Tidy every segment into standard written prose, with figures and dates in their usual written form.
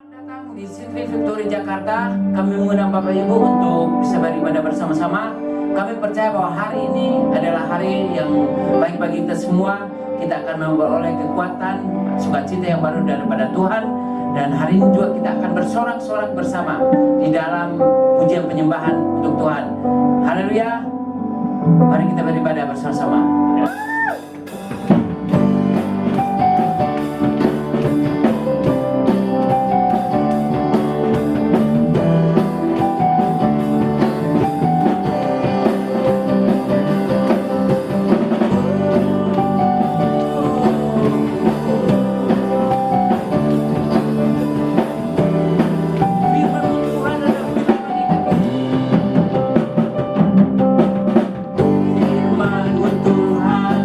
Datang di City Victory Jakarta, kami mengundang Bapak Ibu untuk bisa beribadah bersama-sama. Kami percaya bahwa hari ini adalah hari yang baik bagi kita semua. Kita akan memperoleh kekuatan, sukacita yang baru daripada Tuhan. Dan hari ini juga kita akan bersorak-sorak bersama di dalam pujian penyembahan untuk Tuhan. Haleluya. Mari kita beribadah bersama-sama. Firman Tuhan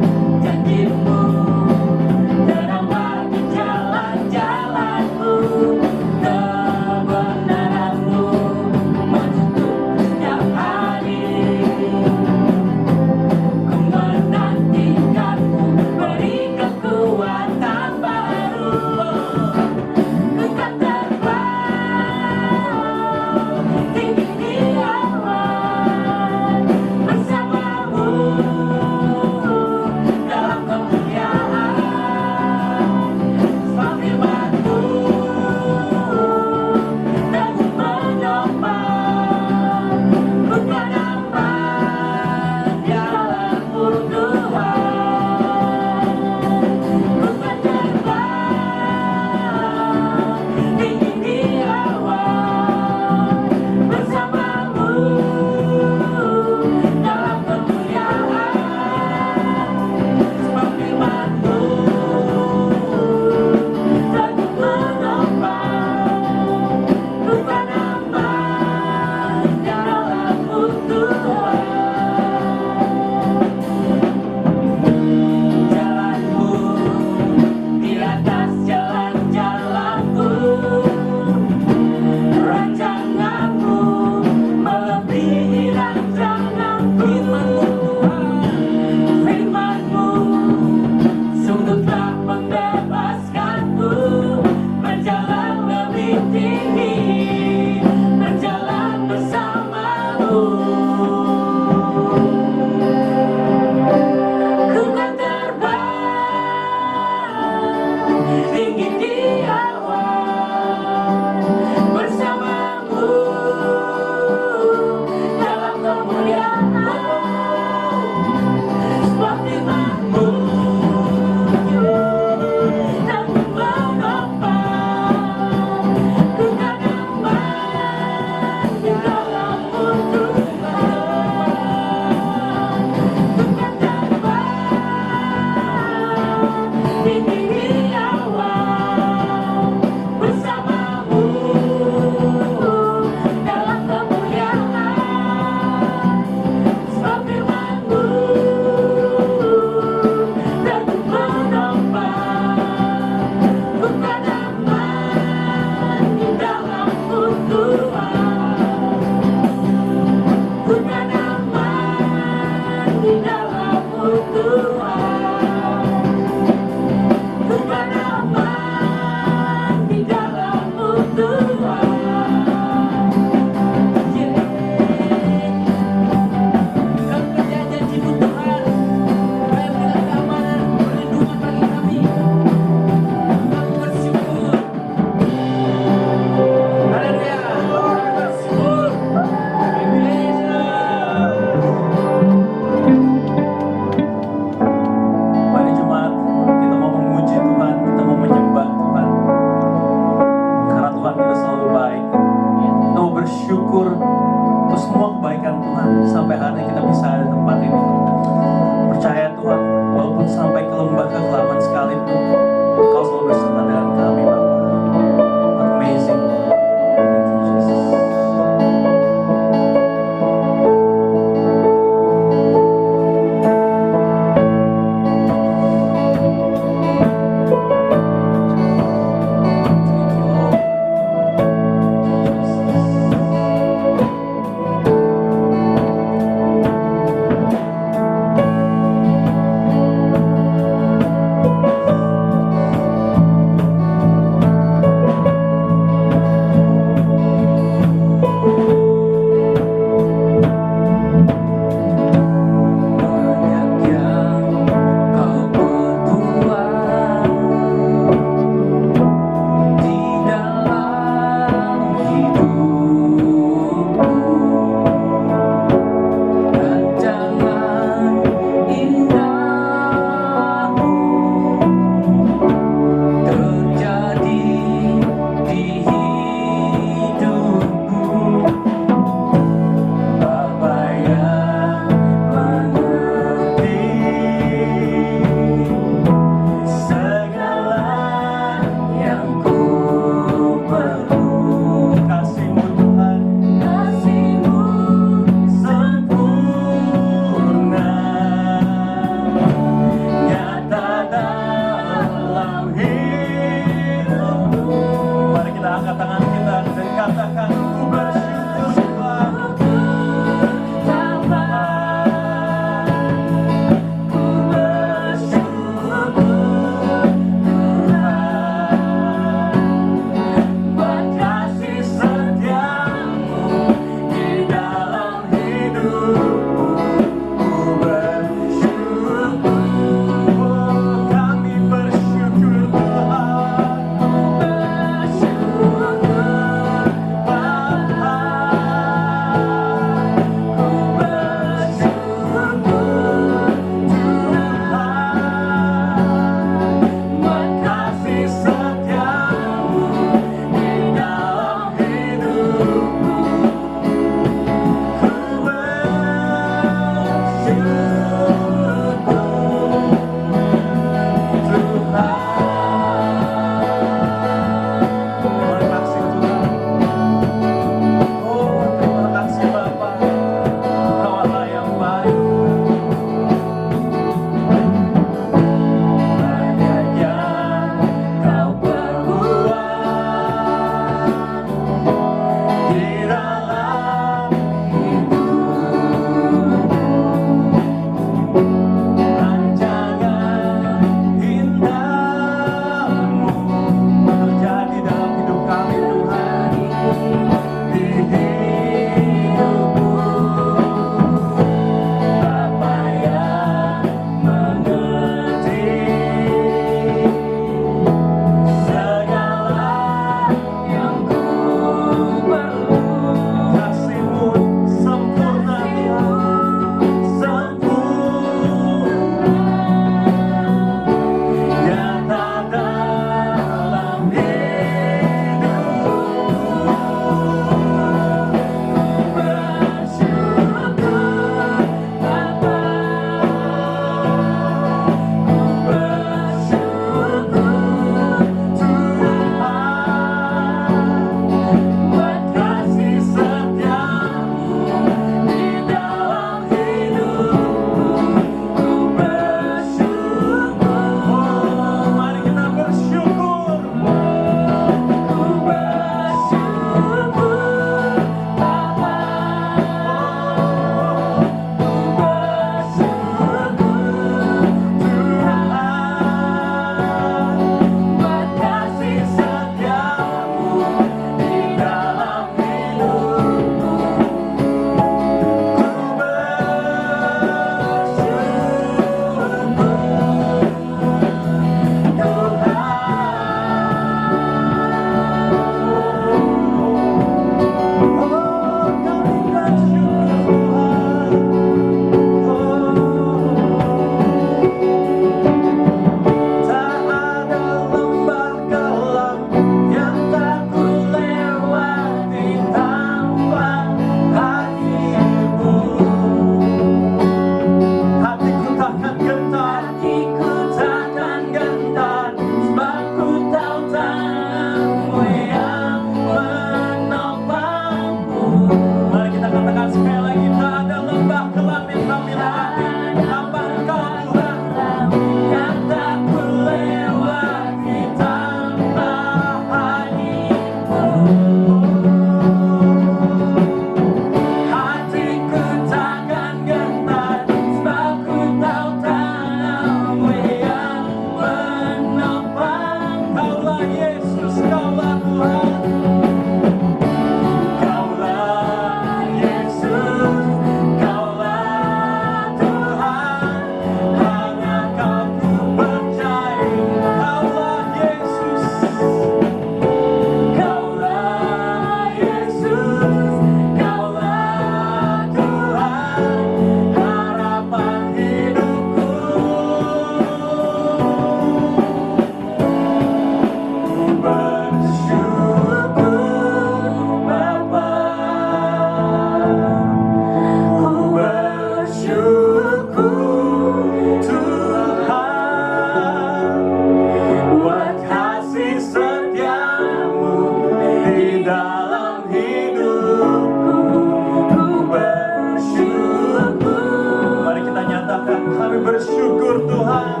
bersyukur Tuhan.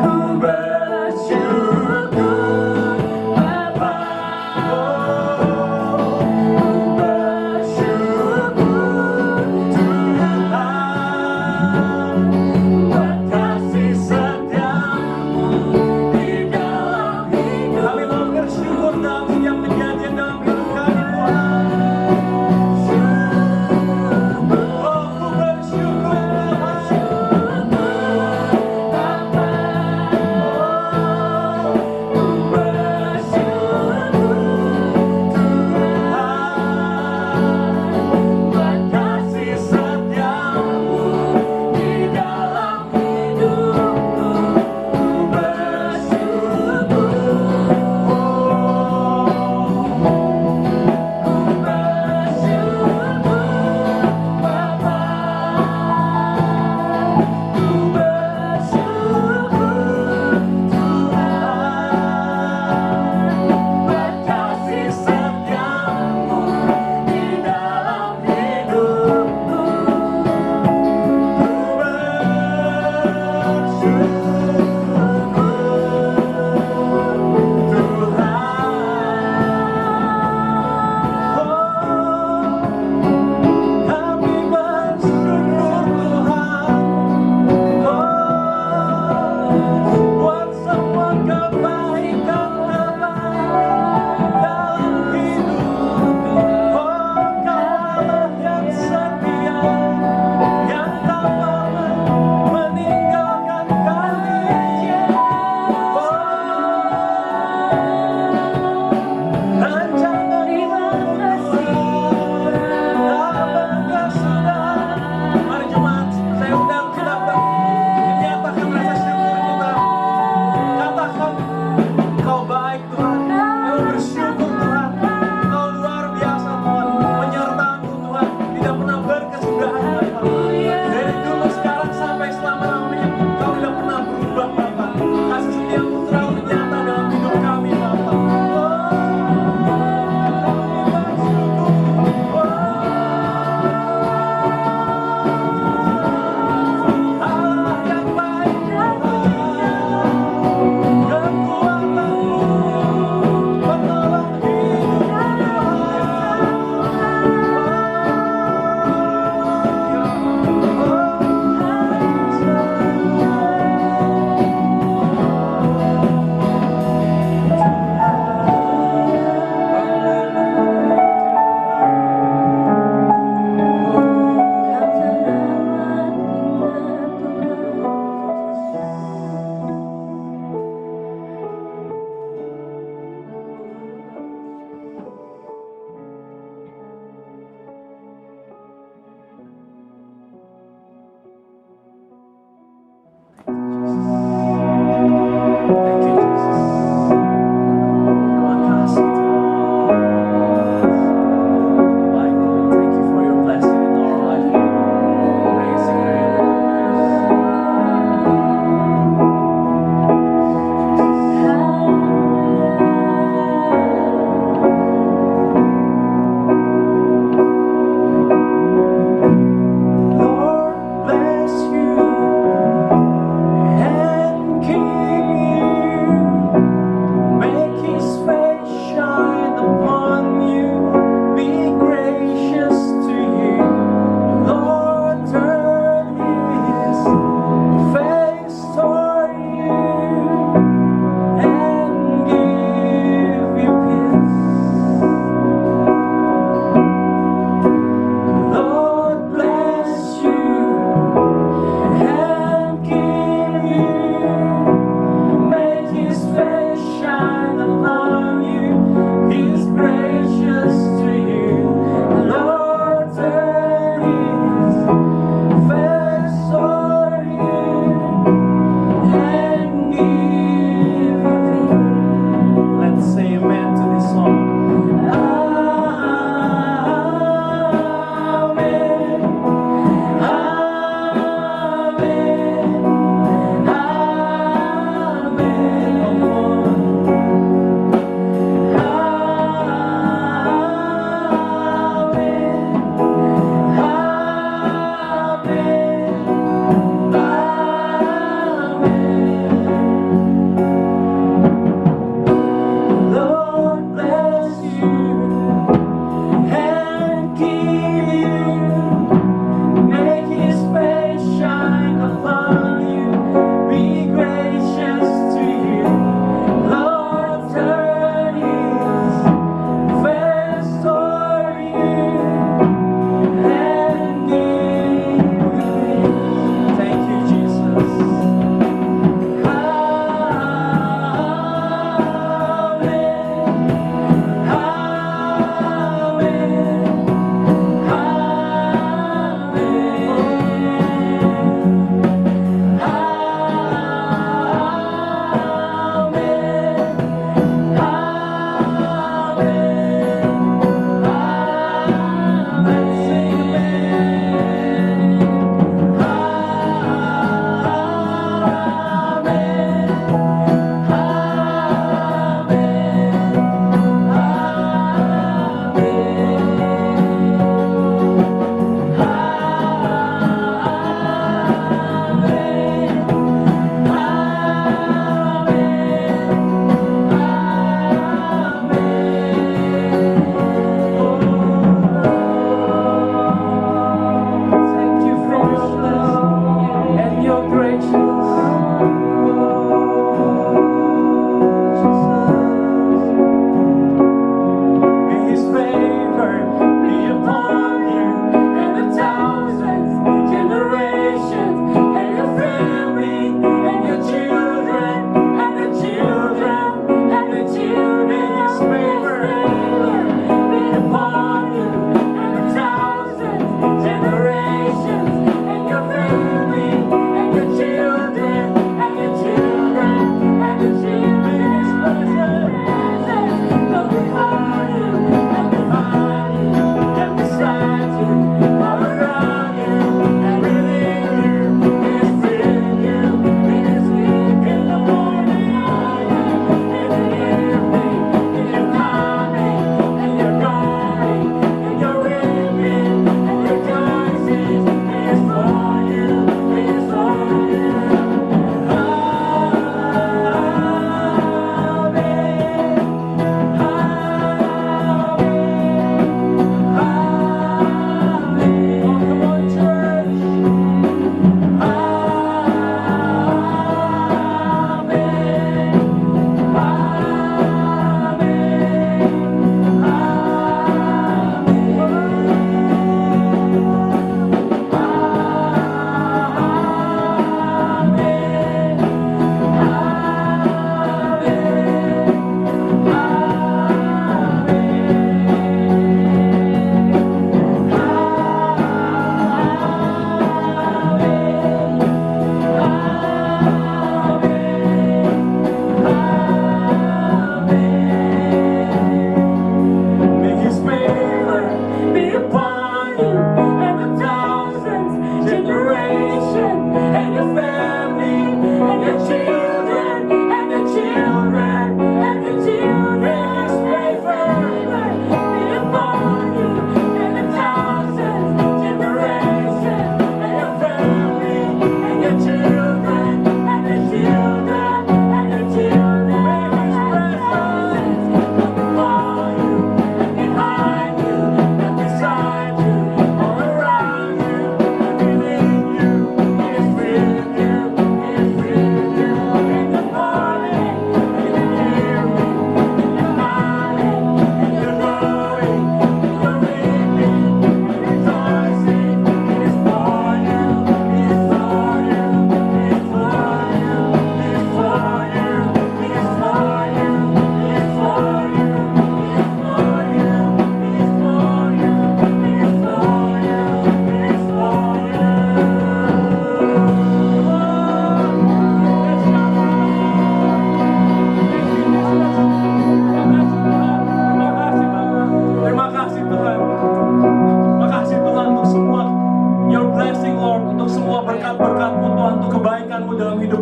Ku bersyukur Bapa. Ku bersyukur Tuhan buat kasih setiamu di dalam hidup. Kami mau bersyukur dalam setiap kejadian dalam hidup kami Tuhan. Oh, ku bersyukur Tuhan. Bapa. Oh, ku bersyukur Tuhan buat kasih setiamu di dalam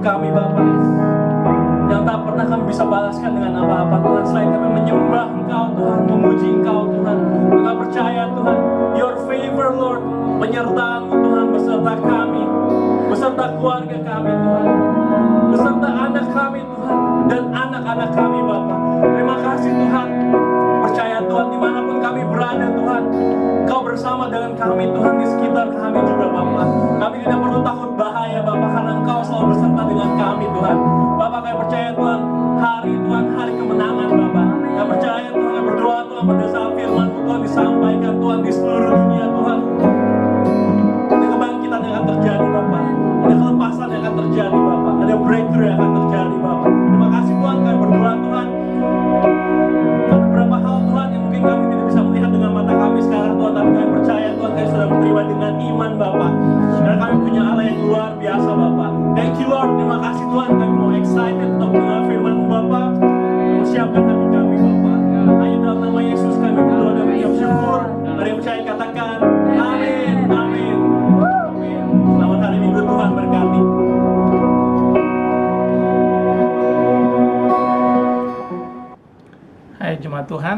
kami Bapa, yang tak pernah kami bisa balaskan dengan apa-apa Tuhan, selain kami menyembah Engkau Tuhan, memuji Engkau Tuhan. Kami percaya Tuhan, Your favor Lord, penyertaan Tuhan beserta kami, beserta keluarga kami Tuhan, beserta anak kami Tuhan, dan anak-anak kami Bapa. Terima kasih Tuhan. Percaya Tuhan, dimanapun kami berada Tuhan, Kau bersama dengan kami Tuhan, di sekitar kami juga Bapa. Kami tidak perlu takut bahaya Bapa, karena Engkau selalu beserta dengan kami Tuhan. Bapa, kami percaya Tuhan, hari Tuhan, hari kemenangan Bapa. Kami percaya Tuhan, kami berdoa Tuhan, pada saat firman-Mu Tuhan disampaikan Tuhan di seluruh dunia Tuhan, ada kebangkitan yang akan terjadi Bapa, ada kelepasan yang akan terjadi Bapa, ada breakthrough yang akan terjadi Bapa. Terima kasih Tuhan, kami berdoa Tuhan. Ada beberapa hal Tuhan yang mungkin kami tidak bisa melihat dengan mata kami sekarang Tuhan, tapi kami percaya Tuhan, kami sudah menerima dengan iman Bapa, karena kami punya Allah yang luar biasa Bapa. Thank you Lord, terima kasih Tuhan, kami mau excited untuk mendengar firman-Mu Bapa. Siapkan hati kami Bapa. Hanya dalam nama Yesus kami berdoa dan mengucap syukur. Ada yang percaya katakan amin, amin, amin. Selamat hari Minggu, Tuhan berkati. Hai jemaat Tuhan,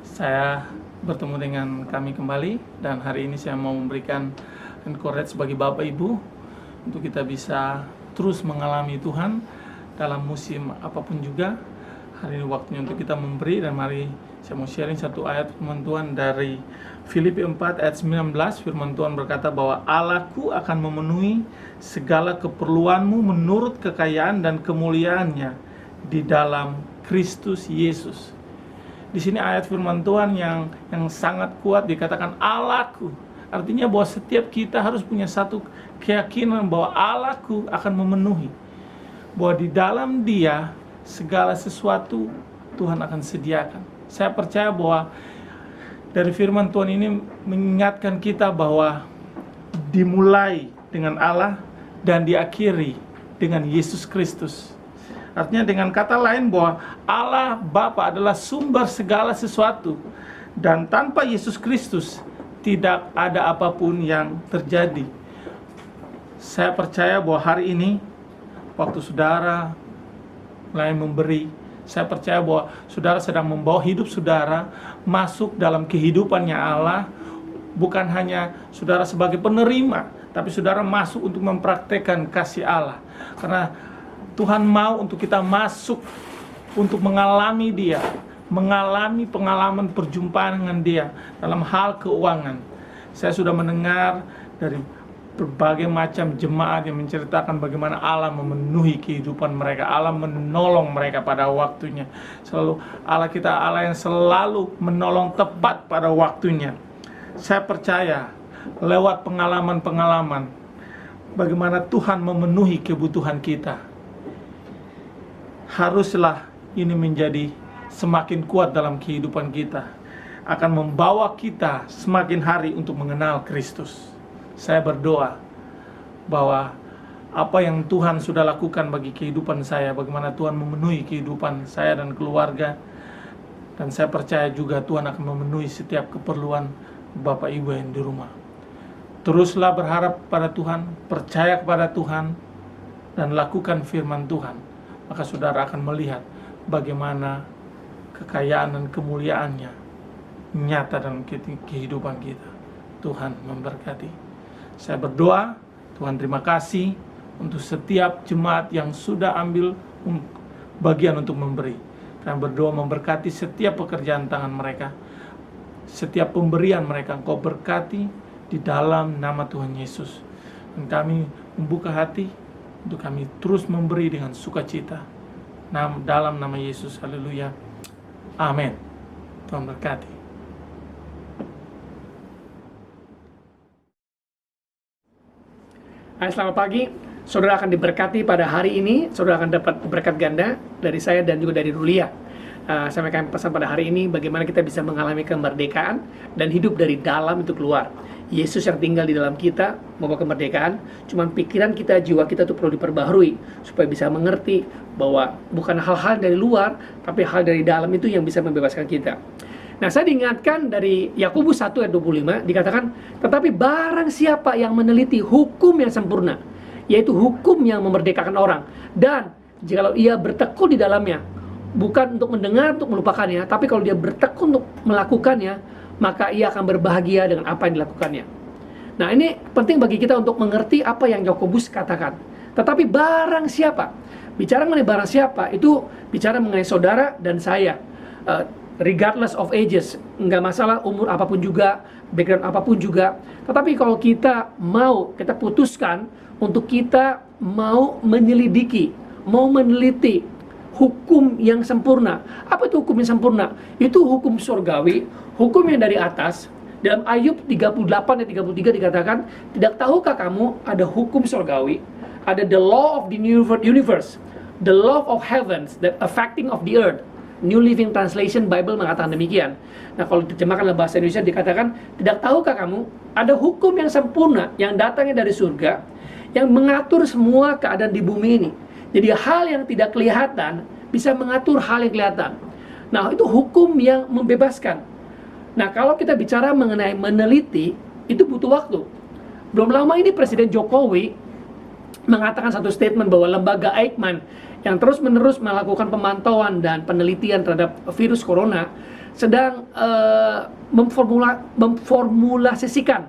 saya bertemu dengan kami kembali, dan hari ini saya mau memberikan encourage bagi Bapak Ibu untuk kita bisa terus mengalami Tuhan dalam musim apapun juga. Hari ini waktunya untuk kita memberi, dan mari saya mau sharing satu ayat firman Tuhan dari Filipi 4 ayat 19. Firman Tuhan berkata bahwa Allahku akan memenuhi segala keperluanmu menurut kekayaan dan kemuliaannya di dalam Kristus Yesus. Di sini ayat firman Tuhan yang sangat kuat dikatakan Allahku. Artinya bahwa setiap kita harus punya satu keyakinan bahwa Allahku akan memenuhi, bahwa di dalam Dia segala sesuatu Tuhan akan sediakan. Saya percaya bahwa dari firman Tuhan ini mengingatkan kita bahwa dimulai dengan Allah dan diakhiri dengan Yesus Kristus. Artinya dengan kata lain bahwa Allah Bapa adalah sumber segala sesuatu, dan tanpa Yesus Kristus tidak ada apapun yang terjadi. Saya percaya bahwa hari ini waktu saudara mulai memberi, saya percaya bahwa saudara sedang membawa hidup saudara masuk dalam kehidupannya Allah. Bukan hanya saudara sebagai penerima, tapi saudara masuk untuk mempraktekkan kasih Allah. Karena Tuhan mau untuk kita masuk untuk mengalami Dia, mengalami pengalaman perjumpaan dengan Dia dalam hal keuangan. Saya sudah mendengar dari berbagai macam jemaat yang menceritakan bagaimana Allah memenuhi kehidupan mereka, Allah menolong mereka pada waktunya. Selalu Allah kita Allah yang selalu menolong tepat pada waktunya. Saya percaya lewat pengalaman-pengalaman bagaimana Tuhan memenuhi kebutuhan kita. Haruslah ini menjadi semakin kuat dalam kehidupan kita, akan membawa kita semakin hari untuk mengenal Kristus. Saya berdoa bahwa apa yang Tuhan sudah lakukan bagi kehidupan saya, bagaimana Tuhan memenuhi kehidupan saya dan keluarga, dan saya percaya juga Tuhan akan memenuhi setiap keperluan Bapak Ibu yang di rumah. Teruslah berharap pada Tuhan, percaya kepada Tuhan, dan lakukan firman Tuhan. Maka saudara akan melihat bagaimana kekayaan dan kemuliaannya nyata dalam kehidupan kita. Tuhan memberkati. Saya berdoa, Tuhan terima kasih untuk setiap jemaat yang sudah ambil bagian untuk memberi. Kami berdoa memberkati setiap pekerjaan tangan mereka, setiap pemberian mereka Engkau berkati di dalam nama Tuhan Yesus. Dan kami membuka hati untuk kami terus memberi dengan sukacita dalam nama Yesus. Haleluya. Amin. Tuhan berkati. Hai, selamat pagi. Saudara akan diberkati pada hari ini. Saudara akan dapat berkat ganda dari saya dan juga dari Rulia. Saya akan pesan pada hari ini bagaimana kita bisa mengalami kemerdekaan dan hidup dari dalam itu keluar. Yesus yang tinggal di dalam kita membawa kemerdekaan. Cuman pikiran kita, jiwa kita itu perlu diperbaharui supaya bisa mengerti bahwa bukan hal-hal dari luar, tapi hal dari dalam itu yang bisa membebaskan kita. Nah, saya diingatkan dari Yakobus 1 ayat 25 dikatakan, tetapi barang siapa yang meneliti hukum yang sempurna, yaitu hukum yang memerdekakan orang. Dan jikalau ia bertekun di dalamnya, bukan untuk mendengar, untuk melupakannya, tapi kalau dia bertekun untuk melakukannya, maka ia akan berbahagia dengan apa yang dilakukannya. Nah, ini penting bagi kita untuk mengerti apa yang Yakobus katakan. Tetapi barang siapa, bicara mengenai barang siapa, itu bicara mengenai saudara dan saya. Regardless of ages, nggak masalah umur apapun juga, background apapun juga. Tetapi kalau kita putuskan untuk kita mau menyelidiki, mau meneliti hukum yang sempurna. Apa itu hukum yang sempurna? Itu hukum surgawi, hukum yang dari atas. Dalam Ayub 38 dan 33 dikatakan, tidak tahukah kamu ada hukum surgawi, ada the law of the universe, the law of heavens that affecting of the earth. New Living Translation Bible mengatakan demikian. Nah, kalau diterjemahkan dalam bahasa Indonesia dikatakan, tidak tahukah kamu ada hukum yang sempurna yang datangnya dari surga, yang mengatur semua keadaan di bumi ini. Jadi hal yang tidak kelihatan bisa mengatur hal yang kelihatan. Nah, itu hukum yang membebaskan. Nah, kalau kita bicara mengenai meneliti, itu butuh waktu. Belum lama ini Presiden Jokowi mengatakan satu statement bahwa lembaga Eijkman yang terus-menerus melakukan pemantauan dan penelitian terhadap virus corona sedang memformulasikan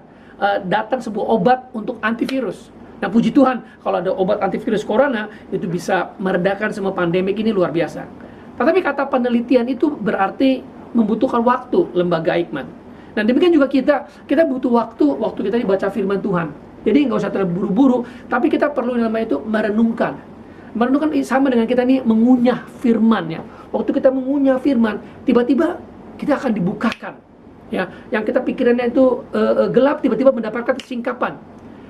datang sebuah obat untuk antivirus. Nah, puji Tuhan, kalau ada obat antivirus corona, itu bisa meredakan semua pandemik ini luar biasa. Tetapi kata penelitian itu berarti membutuhkan waktu, lembaga Eijkman. Dan demikian juga kita butuh waktu kita dibaca firman Tuhan. Jadi nggak usah terburu-buru, tapi kita perlu namanya itu merenungkan. Merenungkan sama dengan kita nih mengunyah firman-nya. Waktu kita mengunyah firman, tiba-tiba kita akan dibukakan. Ya, yang kita pikirannya itu gelap, tiba-tiba mendapatkan singkapan.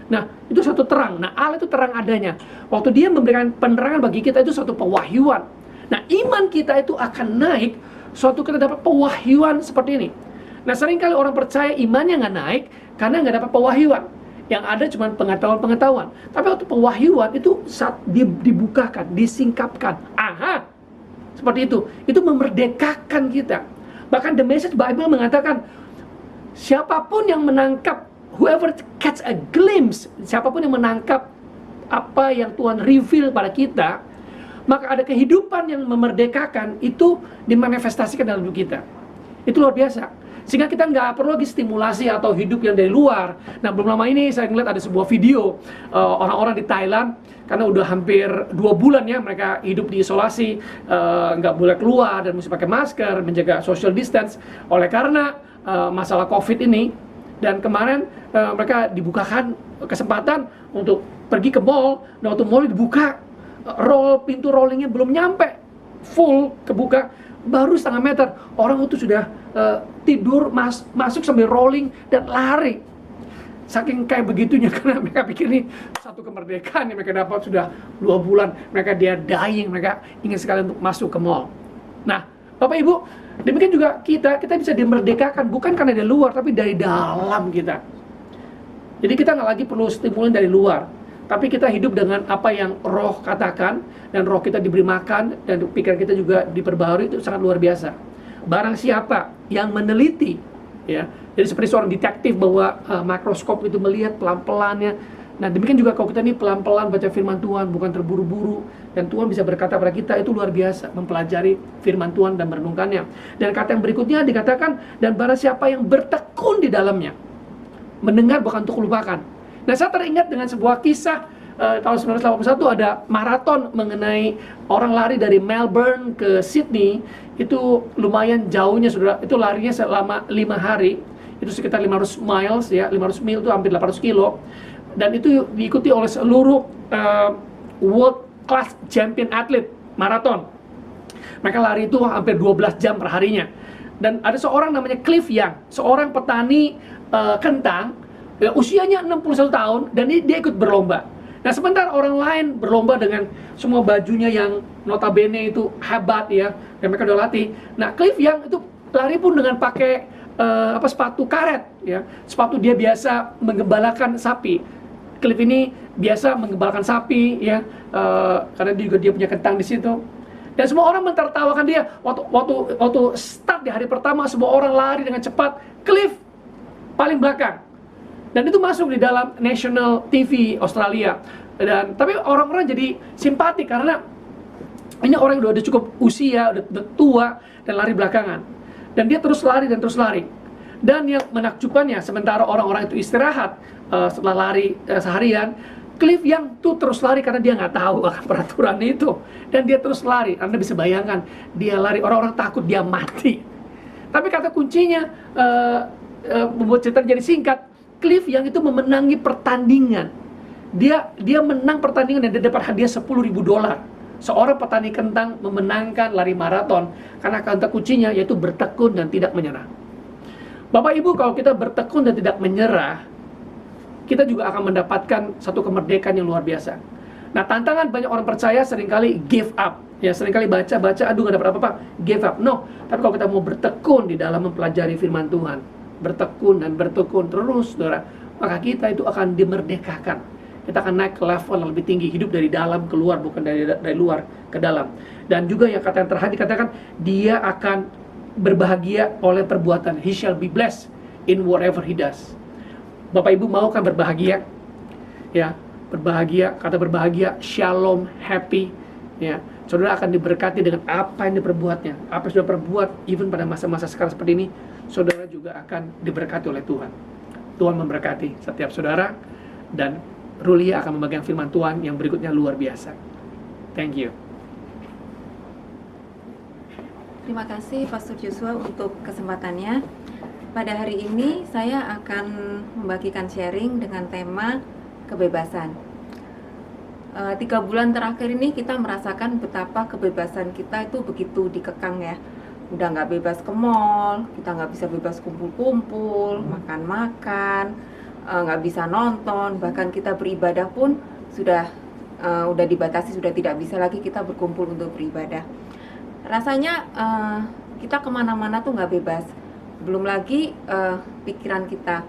Nah, itu suatu terang. Nah, Allah itu terang adanya. Waktu Dia memberikan penerangan bagi kita, itu suatu pewahyuan. Nah, iman kita itu akan naik suatu kita dapat pewahyuan seperti ini. Nah, seringkali orang percaya imannya nggak naik karena nggak dapat pewahyuan. Yang ada cuma pengetahuan-pengetahuan. Tapi waktu pewahyuan itu saat dibukakan, disingkapkan. Aha! Seperti itu. Itu memerdekakan kita. Bahkan The Message Bible mengatakan, siapapun yang menangkap, whoever catch a glimpse, siapapun yang menangkap apa yang Tuhan reveal pada kita, maka ada kehidupan yang memerdekakan, itu dimanifestasikan dalam hidup kita. Itu luar biasa. Sehingga kita nggak perlu lagi stimulasi atau hidup yang dari luar. Nah, belum lama ini saya ngeliat ada sebuah video orang-orang di Thailand, karena udah hampir 2 bulan ya mereka hidup di isolasi, nggak boleh keluar dan mesti pakai masker, menjaga social distance oleh karena masalah COVID ini. Dan kemarin mereka dibukakan kesempatan untuk pergi ke mall. Nah, waktu mall dibuka, pintu rollingnya belum nyampe full kebuka, baru setengah meter, orang itu sudah tidur, masuk sambil rolling dan lari. Saking kayak begitunya, karena mereka pikir ini satu kemerdekaan yang mereka dapat sudah 2 bulan, mereka dying, mereka ingin sekali untuk masuk ke mall. Nah, Bapak Ibu, demikian juga kita bisa dimerdekakan bukan karena dari luar, tapi dari dalam kita. Jadi kita nggak lagi perlu stimulan dari luar, tapi kita hidup dengan apa yang roh katakan, dan roh kita diberi makan, dan pikiran kita juga diperbaharui. Itu sangat luar biasa. Barang siapa yang meneliti, ya, jadi seperti seorang detektif bahwa mikroskop itu melihat pelan-pelannya. Nah, demikian juga kalau kita ini pelan-pelan baca firman Tuhan, bukan terburu-buru, dan Tuhan bisa berkata pada kita, itu luar biasa, mempelajari firman Tuhan dan merenungkannya. Dan kata yang berikutnya dikatakan, dan barang siapa yang bertekun di dalamnya, mendengar bukan untuk lupakan. Nah, saya teringat dengan sebuah kisah tahun 1981 ada maraton mengenai orang lari dari Melbourne ke Sydney. Itu lumayan jauhnya, saudara. Itu larinya selama 5 hari. Itu sekitar 500 miles ya, 500 mil itu hampir 800 kilo. Dan itu diikuti oleh seluruh world class champion atlet maraton. Mereka lari itu hampir 12 jam per harinya. Dan ada seorang namanya Cliff Young, seorang petani kentang, usianya 61 tahun, dan dia ikut berlomba. Nah, sementara orang lain berlomba dengan semua bajunya yang notabene itu hebat ya, dan mereka udah latih. Nah, Cliff Young itu lari pun dengan pakai sepatu karet ya. Sepatu dia biasa menggembalakan sapi. Cliff ini biasa menggembalakan sapi ya, karena dia punya kentang di situ. Dan semua orang mentertawakan dia. Waktu start di hari pertama, semua orang lari dengan cepat. Cliff paling belakang. Dan itu masuk di dalam National TV Australia. Dan tapi orang-orang jadi simpati karena ini orang yang udah cukup usia, udah tua dan lari belakangan. Dan dia terus lari dan terus lari. Dan yang menakjubkannya, sementara orang-orang itu istirahat setelah lari seharian, Cliff yang tuh terus lari karena dia nggak tahu akan peraturan itu. Dan dia terus lari. Anda bisa bayangkan, dia lari, orang-orang takut dia mati. Tapi kata kuncinya, membuat cerita jadi singkat, Cliff yang itu memenangi pertandingan. Dia menang pertandingan dan dia dapat hadiah $10.000. Seorang petani kentang memenangkan lari maraton karena kata kuncinya yaitu bertekun dan tidak menyerah. Bapak Ibu, kalau kita bertekun dan tidak menyerah, kita juga akan mendapatkan satu kemerdekaan yang luar biasa. Nah, tantangan banyak orang percaya seringkali give up. Ya, seringkali baca-baca, aduh gak dapat apa-apa, give up. No, tapi kalau kita mau bertekun di dalam mempelajari firman Tuhan, bertekun dan bertekun terus, saudara, maka kita itu akan dimerdekakan. Kita akan naik ke level yang lebih tinggi, hidup dari dalam keluar, bukan dari luar ke dalam. Dan juga yang kata yang terakhir dikatakan, dia akan berbahagia oleh perbuatan. He shall be blessed in whatever he does. Bapak Ibu mau kan berbahagia? Ya, berbahagia, kata berbahagia, shalom, happy. Ya, saudara akan diberkati dengan apa yang diperbuatnya. Apa yang sudah perbuat, even pada masa-masa sekarang seperti ini, saudara juga akan diberkati oleh Tuhan. Tuhan memberkati setiap saudara, dan Rulia akan memegang firman Tuhan yang berikutnya luar biasa. Thank you. Terima kasih Pastor Joshua untuk kesempatannya. Pada hari ini saya akan membagikan sharing dengan tema kebebasan. 3 bulan terakhir ini kita merasakan betapa kebebasan kita itu begitu dikekang ya. Udah nggak bebas ke mall, kita nggak bisa bebas kumpul-kumpul, makan-makan, nggak bisa nonton, bahkan kita beribadah pun sudah dibatasi, sudah tidak bisa lagi kita berkumpul untuk beribadah. Rasanya kita kemana-mana tuh nggak bebas. Belum lagi pikiran kita,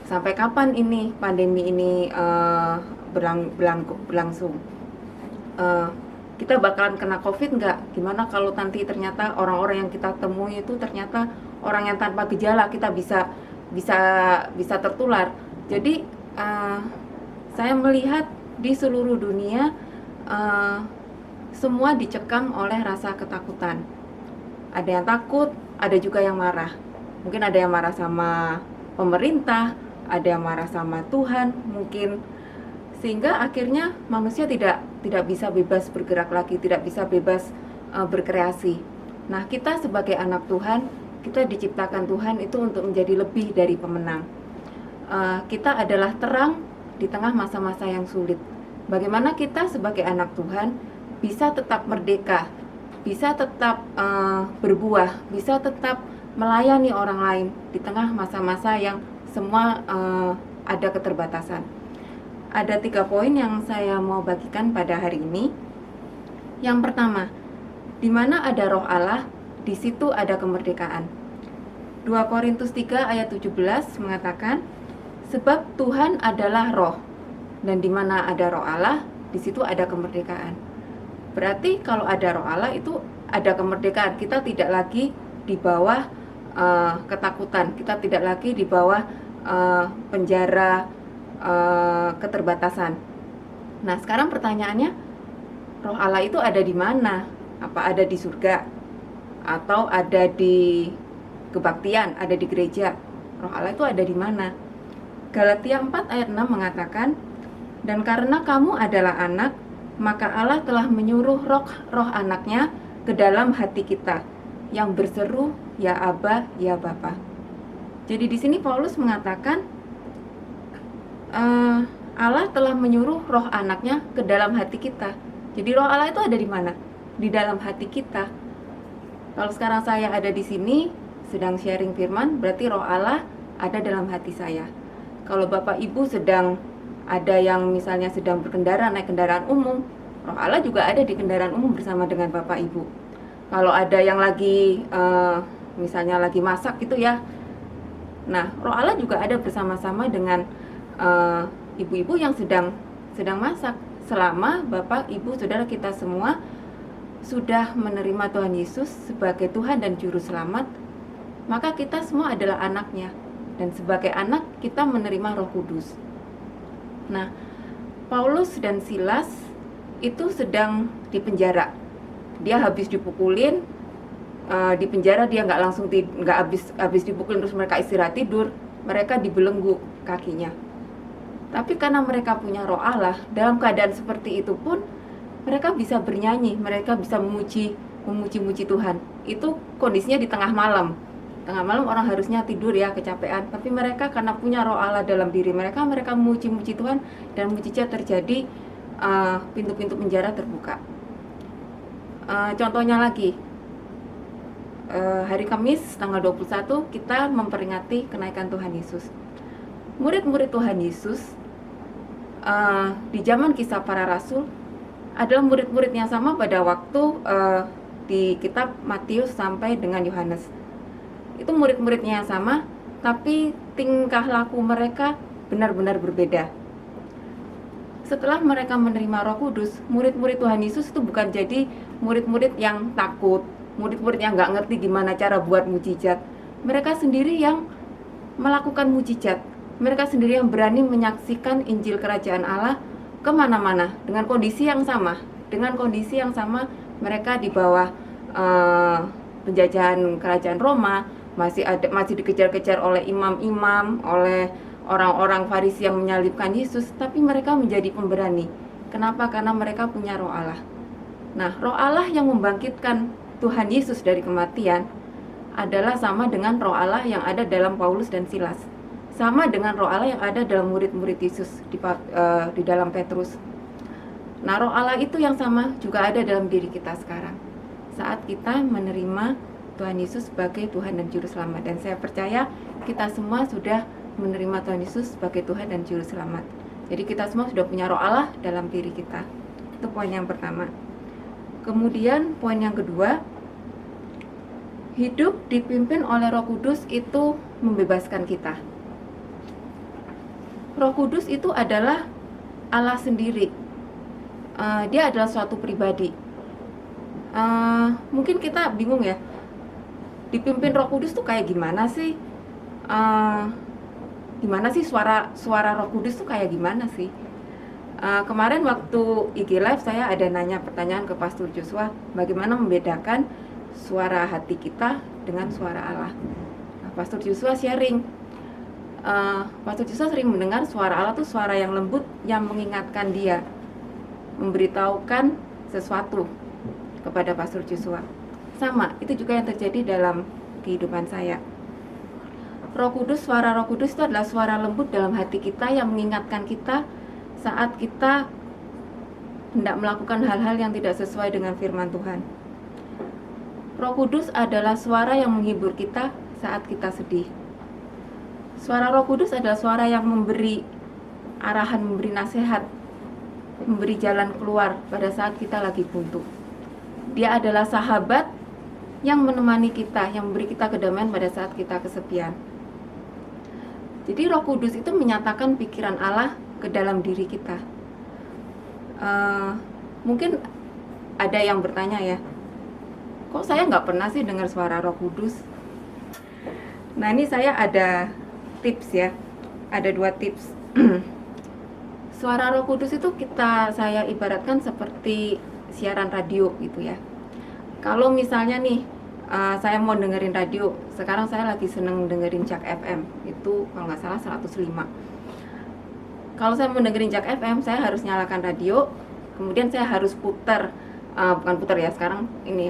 sampai kapan ini pandemi ini berlangsung. Kita bakalan kena COVID nggak? Gimana kalau nanti ternyata orang-orang yang kita temui itu ternyata orang yang tanpa gejala, kita bisa tertular. Jadi saya melihat di seluruh dunia semua dicekam oleh rasa ketakutan. Ada yang takut, ada juga yang marah. Mungkin ada yang marah sama pemerintah, ada yang marah sama Tuhan, mungkin, sehingga akhirnya manusia tidak bisa bebas bergerak lagi, tidak bisa bebas berkreasi. Nah, kita sebagai anak Tuhan, kita diciptakan Tuhan itu untuk menjadi lebih dari pemenang. Kita adalah terang di tengah masa-masa yang sulit. Bagaimana kita sebagai anak Tuhan bisa tetap merdeka, bisa tetap berbuah, bisa tetap melayani orang lain di tengah masa-masa yang semua ada keterbatasan. Ada 3 poin yang saya mau bagikan pada hari ini. Yang pertama, di mana ada roh Allah, di situ ada kemerdekaan. 2 Korintus 3 ayat 17 mengatakan, sebab Tuhan adalah roh, dan di mana ada roh Allah, di situ ada kemerdekaan. Berarti kalau ada roh Allah itu ada kemerdekaan. Kita tidak lagi di bawah ketakutan, kita tidak lagi di bawah penjara keterbatasan. Nah, sekarang pertanyaannya, roh Allah itu ada di mana? Apa ada di surga? Atau ada di kebaktian, ada di gereja? Roh Allah itu ada di mana? Galatia 4 ayat 6 mengatakan, dan karena kamu adalah anak, maka Allah telah menyuruh roh anaknya ke dalam hati kita, yang berseru, ya Aba, ya Bapa. Jadi di sini Paulus mengatakan, Allah telah menyuruh roh anaknya ke dalam hati kita. Jadi roh Allah itu ada di mana? Di dalam hati kita. Kalau sekarang saya ada di sini sedang sharing firman, berarti roh Allah ada dalam hati saya. Kalau Bapak Ibu sedang ada yang misalnya sedang berkendara, naik kendaraan umum, roh Allah juga ada di kendaraan umum bersama dengan Bapak Ibu. Kalau ada yang lagi misalnya lagi masak gitu ya, nah roh Allah juga ada bersama-sama dengan ibu-ibu yang sedang masak. Selama Bapak, Ibu, Saudara kita semua sudah menerima Tuhan Yesus sebagai Tuhan dan Juru Selamat, maka kita semua adalah anaknya. Dan sebagai anak kita menerima Roh Kudus. Nah, Paulus dan Silas itu sedang di penjara. Dia habis dipukulin, di penjara dia nggak langsung nggak habis dipukulin terus mereka istirahat tidur, mereka dibelenggu kakinya. Tapi karena mereka punya Roh Allah, dalam keadaan seperti itu pun mereka bisa bernyanyi, mereka bisa memuji Tuhan. Itu kondisinya di tengah malam. Tengah malam orang harusnya tidur ya, kecapean. Tapi mereka karena punya Roh Allah dalam diri mereka, mereka memuji Tuhan dan mujizat terjadi, pintu-pintu penjara terbuka. Contohnya lagi, hari Kamis tanggal 21 kita memperingati kenaikan Tuhan Yesus. Murid-murid Tuhan Yesus di zaman Kisah Para Rasul adalah murid-murid yang sama pada waktu di kitab Matius sampai dengan Yohanes. Itu murid-muridnya yang sama, tapi tingkah laku mereka benar-benar berbeda. Setelah mereka menerima Roh Kudus, murid-murid Tuhan Yesus itu bukan jadi murid-murid yang takut, murid-murid yang nggak ngerti gimana cara buat mujizat. Mereka sendiri yang melakukan mujizat. Mereka sendiri yang berani menyaksikan Injil Kerajaan Allah kemana-mana dengan kondisi yang sama. Dengan kondisi yang sama, mereka di bawah penjajahan kerajaan Roma, masih dikejar-kejar oleh imam-imam, oleh orang-orang Farisi yang menyalibkan Yesus, tapi mereka menjadi pemberani. Kenapa? Karena mereka punya Roh Allah. Nah, Roh Allah yang membangkitkan Tuhan Yesus dari kematian adalah sama dengan Roh Allah yang ada dalam Paulus dan Silas. Sama dengan Roh Allah yang ada dalam murid-murid Yesus di dalam Petrus. Nah, Roh Allah itu yang sama juga ada dalam diri kita sekarang. Saat kita menerima Tuhan Yesus sebagai Tuhan dan Juru Selamat. Dan saya percaya kita semua sudah menerima Tuhan Yesus sebagai Tuhan dan Juru Selamat. Jadi kita semua sudah punya Roh Allah dalam diri kita. Itu poin yang pertama. Kemudian poin yang kedua, hidup dipimpin oleh Roh Kudus itu membebaskan kita. Roh Kudus itu adalah Allah sendiri. Dia adalah suatu pribadi. Mungkin kita bingung ya, dipimpin Roh Kudus tuh kayak gimana sih? Gimana sih suara Roh Kudus tuh kayak gimana sih? Kemarin waktu IG Live saya ada nanya pertanyaan ke Pastor Joshua, bagaimana membedakan suara hati kita dengan suara Allah. Nah, Pastor Joshua sharing, Pastor Joshua sering mendengar suara Allah tuh suara yang lembut yang mengingatkan dia, memberitahukan sesuatu kepada Pastor Joshua. Sama, itu juga yang terjadi dalam kehidupan saya. Roh Kudus, suara Roh Kudus itu adalah suara lembut dalam hati kita yang mengingatkan kita saat kita hendak melakukan hal-hal yang tidak sesuai dengan firman Tuhan. Roh Kudus adalah suara yang menghibur kita saat kita sedih. Suara Roh Kudus adalah suara yang memberi arahan, memberi nasihat, memberi jalan keluar pada saat kita lagi buntu. Dia adalah sahabat yang menemani kita, yang memberi kita kedamaian pada saat kita kesepian. Jadi Roh Kudus itu menyatakan pikiran Allah ke dalam diri kita. Mungkin ada yang bertanya ya, kok saya nggak pernah sih dengar suara Roh Kudus? Nah, ini saya ada tips ya, ada 2 tips. Suara Roh Kudus itu saya ibaratkan seperti siaran radio gitu ya. Kalau misalnya nih, saya mau dengerin radio, sekarang saya lagi seneng dengerin Jak FM, itu kalau nggak salah 105. Kalau saya mau dengerin Jak FM, saya harus nyalakan radio, kemudian saya harus putar, bukan putar ya, sekarang ini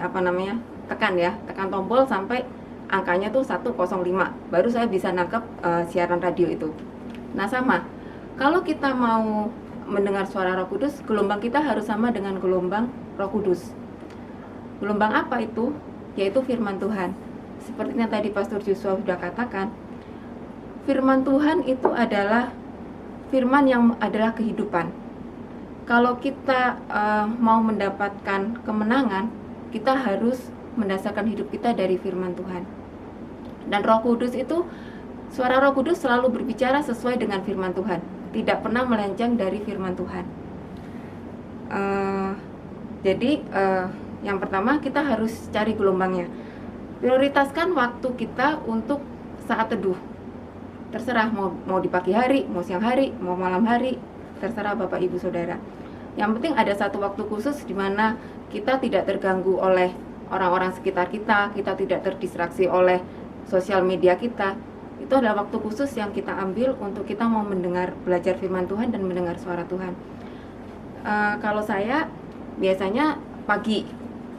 tekan tombol sampai angkanya tuh 105, baru saya bisa nangkep siaran radio itu. Nah sama, kalau kita mau mendengar suara Roh Kudus, gelombang kita harus sama dengan gelombang Roh Kudus. Gelombang apa itu? Yaitu firman Tuhan. Seperti yang tadi Pastor Joshua sudah katakan, firman Tuhan itu adalah firman yang adalah kehidupan. Kalau kita mau mendapatkan kemenangan, kita harus mendasarkan hidup kita dari firman Tuhan. Dan Roh Kudus itu, suara Roh Kudus selalu berbicara sesuai dengan firman Tuhan, tidak pernah melenceng dari firman Tuhan. Jadi yang pertama kita harus cari gelombangnya. Prioritaskan waktu kita untuk saat teduh. Terserah mau di pagi hari, mau siang hari, mau malam hari, terserah Bapak Ibu Saudara. Yang penting ada satu waktu khusus di mana kita tidak terganggu oleh orang-orang sekitar kita tidak terdistraksi oleh sosial media kita. Itu adalah waktu khusus yang kita ambil untuk kita mau mendengar, belajar firman Tuhan dan mendengar suara Tuhan. Kalau saya biasanya pagi.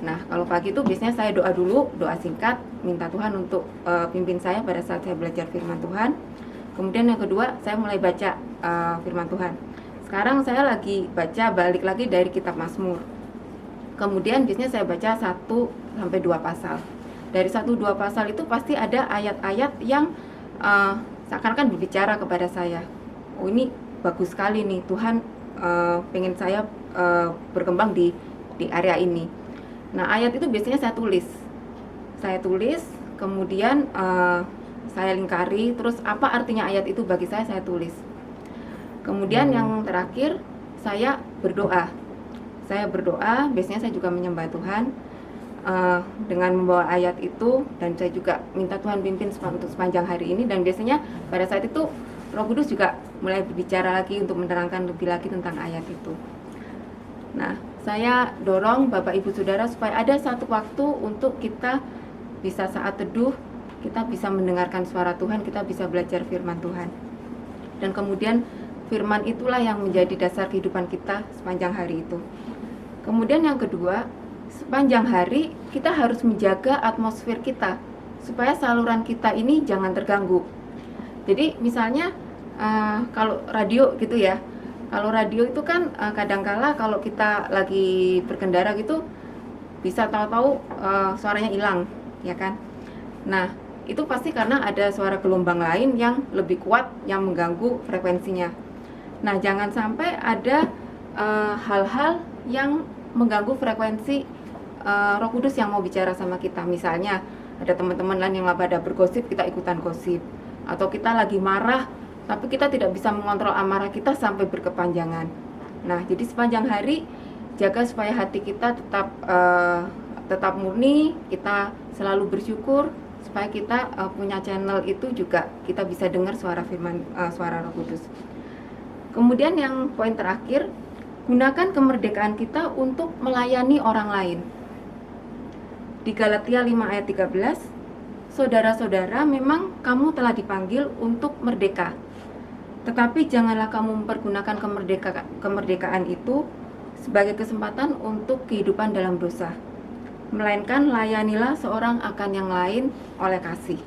Nah, kalau pagi itu biasanya saya doa dulu, doa singkat, minta Tuhan untuk pimpin saya pada saat saya belajar firman Tuhan. Kemudian yang kedua, saya mulai baca firman Tuhan. Sekarang saya lagi baca balik lagi dari kitab Mazmur. Kemudian biasanya saya baca 1-2 pasal. Dari 1-2 pasal itu pasti ada ayat-ayat yang seakan-akan berbicara kepada saya. Oh, ini bagus sekali nih, Tuhan pengen saya berkembang di area ini. Nah, ayat itu biasanya saya tulis, kemudian saya lingkari, terus apa artinya ayat itu bagi saya tulis. Kemudian yang terakhir, saya berdoa. Biasanya saya juga menyembah Tuhan dengan membawa ayat itu, dan saya juga minta Tuhan pimpin untuk sepanjang hari ini. Dan biasanya pada saat itu Roh Kudus juga mulai berbicara lagi untuk menerangkan lebih lagi tentang ayat itu. Nah, saya dorong Bapak Ibu Saudara supaya ada satu waktu untuk kita bisa saat teduh, kita bisa mendengarkan suara Tuhan, kita bisa belajar firman Tuhan. Dan kemudian firman itulah yang menjadi dasar kehidupan kita sepanjang hari itu. Kemudian yang kedua, sepanjang hari kita harus menjaga atmosfer kita supaya saluran kita ini jangan terganggu. Jadi misalnya kalau radio gitu ya, kalau radio itu kan kadangkala kalau kita lagi berkendara gitu bisa tahu-tahu suaranya hilang, ya kan? Nah, itu pasti karena ada suara gelombang lain yang lebih kuat yang mengganggu frekuensinya. Nah, jangan sampai ada hal-hal yang mengganggu frekuensi Roh Kudus yang mau bicara sama kita. Misalnya ada teman-teman lain yang pada bergosip, kita ikutan gosip, atau kita lagi marah tapi kita tidak bisa mengontrol amarah kita sampai berkepanjangan. Nah, jadi sepanjang hari jaga supaya hati kita tetap murni, kita selalu bersyukur, supaya kita punya channel itu juga kita bisa dengar suara firman, suara Roh Kudus. Kemudian yang poin terakhir, gunakan kemerdekaan kita untuk melayani orang lain. Di Galatia 5 ayat 13, saudara-saudara, memang kamu telah dipanggil untuk merdeka. Tetapi janganlah kamu mempergunakan kemerdekaan itu sebagai kesempatan untuk kehidupan dalam dosa. Melainkan layanilah seorang akan yang lain oleh kasih.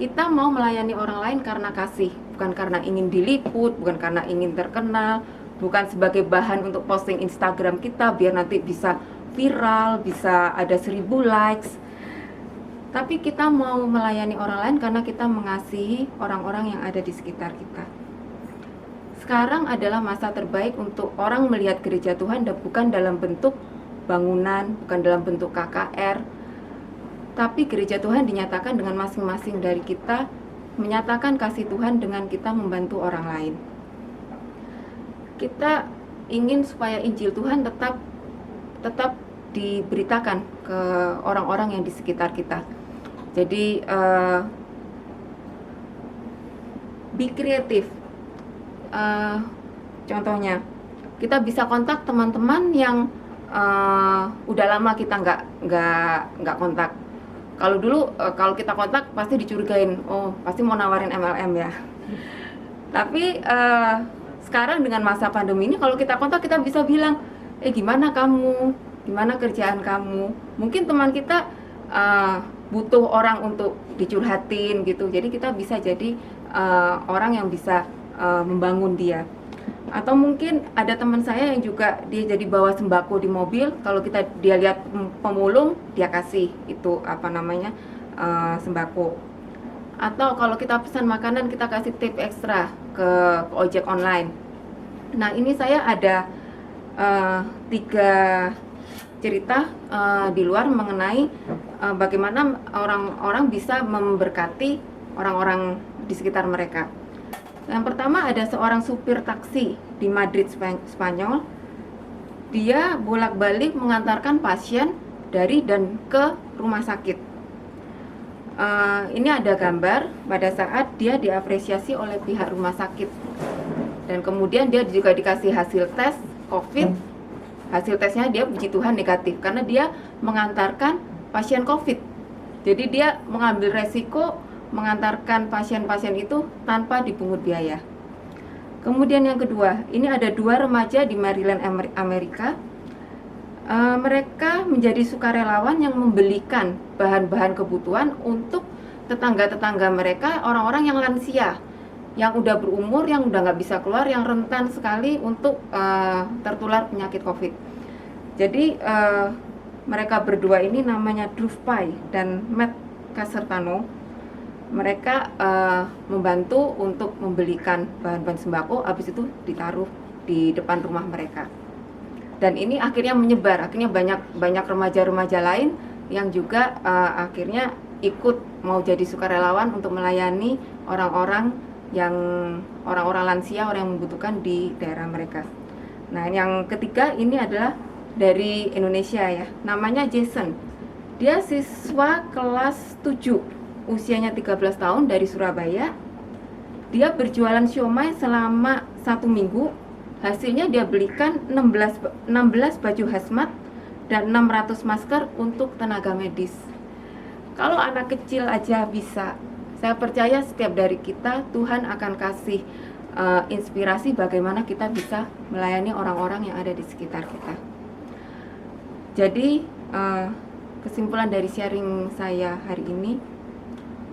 Kita mau melayani orang lain karena kasih, bukan karena ingin diliput, bukan karena ingin terkenal, bukan sebagai bahan untuk posting Instagram kita biar nanti bisa viral, bisa ada 1000 likes. Tapi kita mau melayani orang lain karena kita mengasihi orang-orang yang ada di sekitar kita. Sekarang adalah masa terbaik untuk orang melihat gereja Tuhan, dan bukan dalam bentuk bangunan, bukan dalam bentuk KKR, tapi gereja Tuhan dinyatakan dengan masing-masing dari kita menyatakan kasih Tuhan dengan kita membantu orang lain. Kita ingin supaya Injil Tuhan tetap diberitakan ke orang-orang yang di sekitar kita. Jadi be kreatif. Contohnya, kita bisa kontak teman-teman yang udah lama kita nggak kontak. Kalau dulu kalau kita kontak pasti dicurigain, oh pasti mau nawarin MLM ya. Tapi sekarang dengan masa pandemi ini, kalau kita kontak kita bisa bilang, gimana kamu, gimana kerjaan kamu. Mungkin teman kita butuh orang untuk dicurhatin gitu. Jadi kita bisa jadi orang yang bisa membangun dia. Atau mungkin ada teman saya yang juga dia jadi bawa sembako di mobil. Kalau dia lihat pemulung, dia kasih itu sembako. Atau kalau kita pesan makanan, kita kasih tip ekstra ke ojek online. Nah, ini saya ada 3 cerita di luar mengenai bagaimana orang-orang bisa memberkati orang-orang di sekitar mereka. Yang pertama, ada seorang supir taksi di Madrid, Spanyol. Dia bolak-balik mengantarkan pasien dari dan ke rumah sakit. Ini ada gambar pada saat dia diapresiasi oleh pihak rumah sakit Dan kemudian dia juga dikasih hasil tes COVID. Hasil tesnya dia puji Tuhan negatif karena dia mengantarkan pasien COVID. Jadi dia mengambil resiko mengantarkan pasien-pasien itu tanpa dipungut biaya. Kemudian yang kedua, ini ada 2 remaja di Maryland, Amerika. Mereka menjadi sukarelawan yang membelikan bahan-bahan kebutuhan untuk tetangga-tetangga mereka, orang-orang yang lansia, yang udah berumur, yang udah nggak bisa keluar, yang rentan sekali untuk tertular penyakit COVID. Jadi mereka berdua ini namanya Drew Pye dan Matt Casertano. Mereka membantu untuk membelikan bahan-bahan sembako, habis itu ditaruh di depan rumah mereka. Dan ini akhirnya menyebar, akhirnya banyak remaja-remaja lain yang juga akhirnya ikut mau jadi sukarelawan untuk melayani orang-orang lansia, orang yang membutuhkan di daerah mereka. Nah, yang ketiga ini adalah dari Indonesia ya, namanya Jason. Dia siswa kelas 7, usianya 13 tahun dari Surabaya. Dia berjualan siomay selama 1 minggu. Hasilnya dia belikan 16 baju hazmat dan 600 masker untuk tenaga medis. Kalau anak kecil aja bisa, saya percaya setiap dari kita Tuhan akan kasih inspirasi bagaimana kita bisa melayani orang-orang yang ada di sekitar kita. Jadi kesimpulan dari sharing saya hari ini,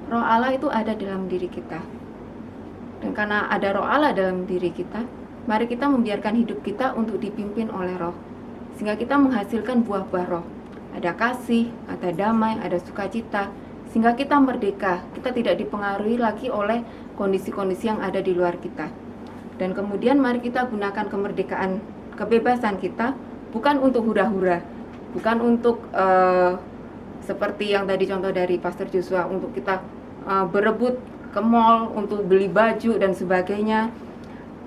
Roh Allah itu ada dalam diri kita. Dan karena ada Roh Allah dalam diri kita, mari kita membiarkan hidup kita untuk dipimpin oleh Roh, sehingga kita menghasilkan buah-buah Roh. Ada kasih, ada damai, ada sukacita, sehingga kita merdeka. Kita tidak dipengaruhi lagi oleh kondisi-kondisi yang ada di luar kita. Dan kemudian mari kita gunakan kemerdekaan, kebebasan kita bukan untuk hura-hura, bukan untuk seperti yang tadi contoh dari Pastor Joshua, untuk kita berebut ke mall untuk beli baju dan sebagainya.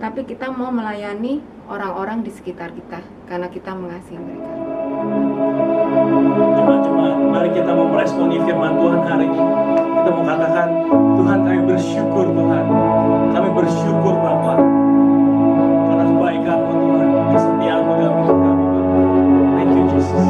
Tapi kita mau melayani orang-orang di sekitar kita karena kita mengasihi mereka. Jemaat-jemaat, mari kita mau meresponi firman Tuhan hari ini. Kita mau katakan, Tuhan kami bersyukur Tuhan. Kami bersyukur Bapa. Karena kebaikan-Mu Tuhan, kesetiaan-Mu dalam hidup kami Bapa. Thank you Jesus.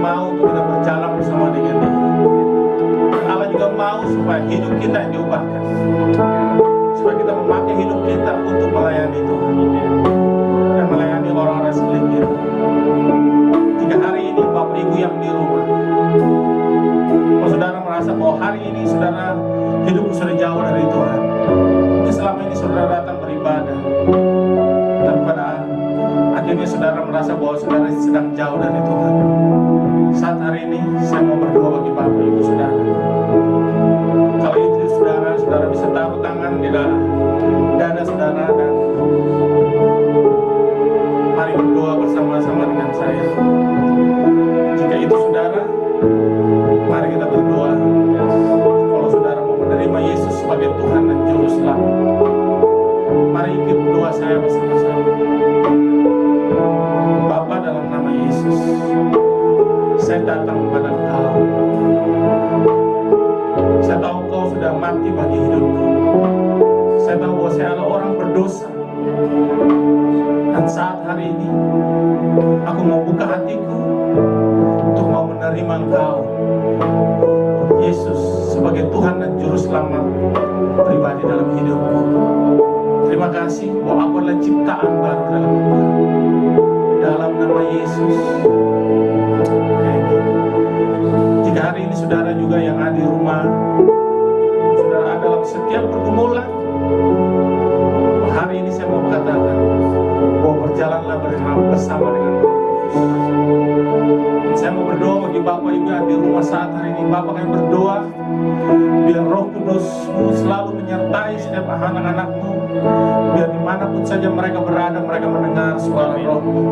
mau untuk kita berjalan bersama dengan Dia. Dan Allah juga mau supaya hidup kita yang diubahkan, supaya kita memakai hidup kita untuk melayani Tuhan dan melayani orang-orang sekeliling kita. Jika hari ini Bapak Ibu yang di rumah, kalau saudara merasa bahwa hari ini saudara hidup sudah jauh dari Tuhan, mungkin selama ini saudara datang beribadah, dan pada akhirnya saudara merasa bahwa saudara sedang jauh dari Tuhan. Saat hari ini saya mau berdoa bagi Bapak Ibu saudara. Kalau itu saudara bisa taruh tangan di dalam dada saudara dan mari berdoa bersama-sama dengan saya. Jika itu saudara, mari kita berdoa. Kalau saudara mau menerima Yesus sebagai Tuhan dan Juru Selamat, mari ikut doa saya bersama-sama. Bapa, dalam nama Yesus, saya datang kepada Engkau. Saya tahu Engkau sudah mati bagi hidupku. Saya tahu bahwa saya adalah orang berdosa. Dan saat hari ini, aku mau buka hatiku untuk mau menerima Engkau, Yesus, sebagai Tuhan dan Juru Selamat pribadi dalam hidupku. Terima kasih bahwa aku adalah ciptaan baru dalam Engkau. Dalam nama Yesus. Amen. Jika hari ini saudara juga yang ada di rumah, saudara ada dalam setiap pergumulan, hari ini saya mau katakan bahwa berjalanlah bersama dengan Roh Kudus. Saya mau berdoa bagi Bapak Ibu yang di rumah saat hari ini. Bapak kami berdoa biar Roh Kudus-Mu selalu menyertai setiap anak-anak-Mu, biar dimanapun saja mereka berada, mereka mendengar suara Roh-Mu,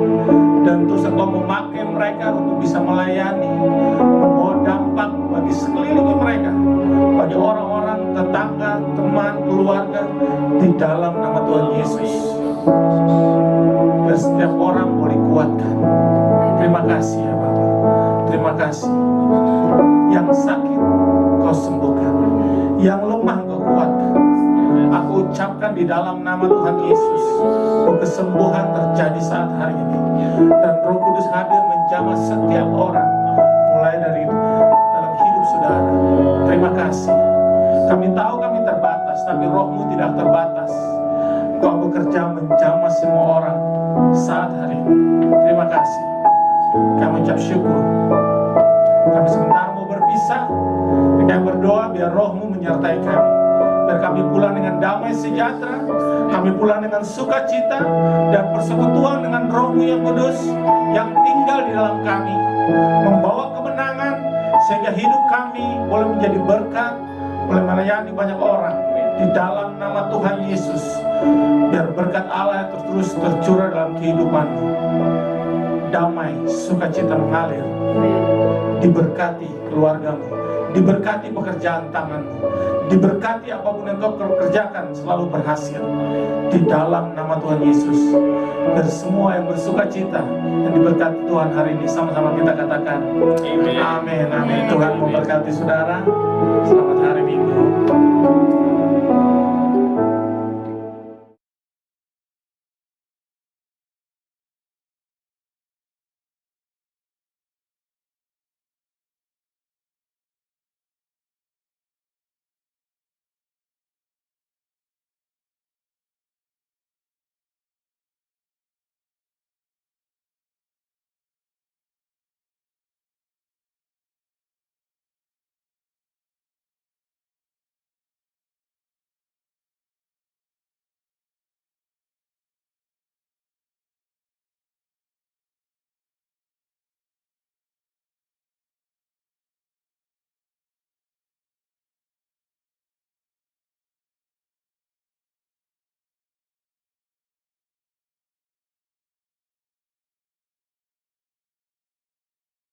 dan terus Engkau memakai mereka untuk bisa melayani, membawa dampak bagi sekeliling mereka, bagi orang-orang, tetangga, teman, keluarga, di dalam nama Tuhan Yesus. Dan setiap orang boleh kuatkan. Terima kasih ya Bapak. Terima kasih. Yang sakit Kau sembuhkan, yang lemah Kau kuatkan. Aku ucapkan di dalam nama Tuhan Yesus, bahwa kesembuhan terjadi saat hari ini, dan Roh Kudus hadir menjamah setiap orang, mulai dari dalam hidup saudara. Terima kasih. Kami tahu kami terbatas, tapi Roh-Mu tidak terbatas. Kau bekerja menjamah semua orang saat hari ini. Terima kasih. Kami ucap syukur. Kami sebentar mau berpisah. Kami berdoa biar Roh-Mu menyertai kami, biar kami pulang dengan damai sejahtera, kami pulang dengan sukacita dan persekutuan dengan Roh-Mu yang kudus yang tinggal di dalam kami, membawa kemenangan sehingga hidup kami boleh menjadi berkat, boleh melayani banyak orang di dalam nama Tuhan Yesus. Biar berkat Allah terus tercurah dalam kehidupanmu. Damai, sukacita mengalir. Diberkati keluargamu, diberkati pekerjaan tanganmu, diberkati apapun yang kau kerjakan selalu berhasil di dalam nama Tuhan Yesus. Dan semua yang bersukacita yang diberkati Tuhan hari ini, sama-sama kita katakan amin. Amin. Tuhan memberkati saudara. Selamat hari Minggu.